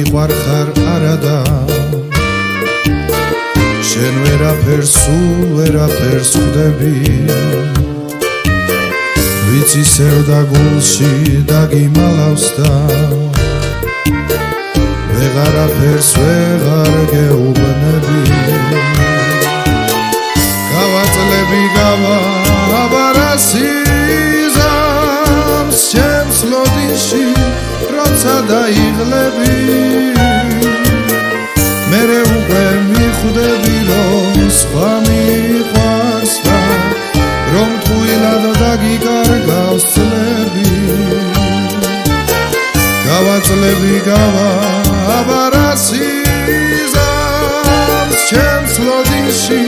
მიყვარხარ არადა შენ ვერაფერს ხვდები ვიცი სევდა გულში დაგიმალავს და ვეღარაფერს ვეღარ გეუბნები გავაწლები აბარასიზამს ჩემს ლოდინში როცა დაიღლები მერე უკვე მიხვდები რომ სხვა მიყვარს და რომ ტყუილად დაგიკარგავს წლები გავაწლები აბარასიზამს ჩემს ლოდინში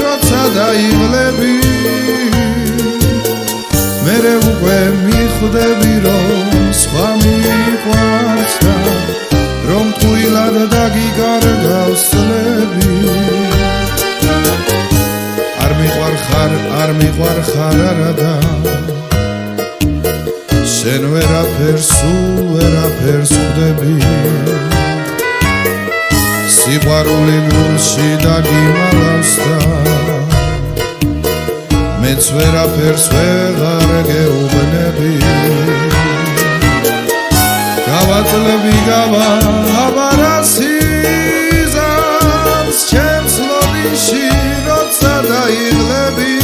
როცა დაიღლები მერე უკვე მიხვდები რომ სხვა მიყვარს და რომ ტყუილად დაგიკარგავს წლები არ მიყვარხარ არადა შენ ვერაფერს ხვდები სიყვარული გულში დაგიმალავს და მეც ვერაფერს ვეღარ გეუბნები გავაწლები აბარასიზამს ჩემს ლოდინში როცა დაიღლები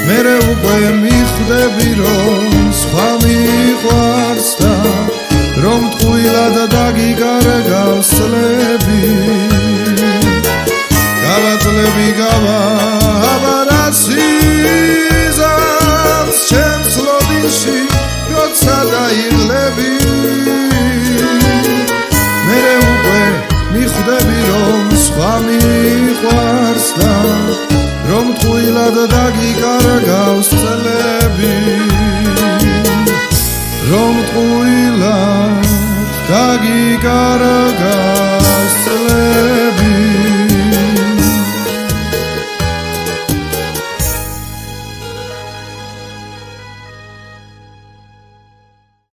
მერე უკვე მიხვდები რომ სხვა მიყვარს და რომ ტყუილად დაგიკარგავს წლები გავაწლები აბარასიზამს ჩემს ლოდინში როცა დაიღლები მერე უკვე მიხვდები რომ სხვა მიყვარს და რომ ტყუილად დაგიკარგავს წლები რომ ტყუილად დაგიკარგავს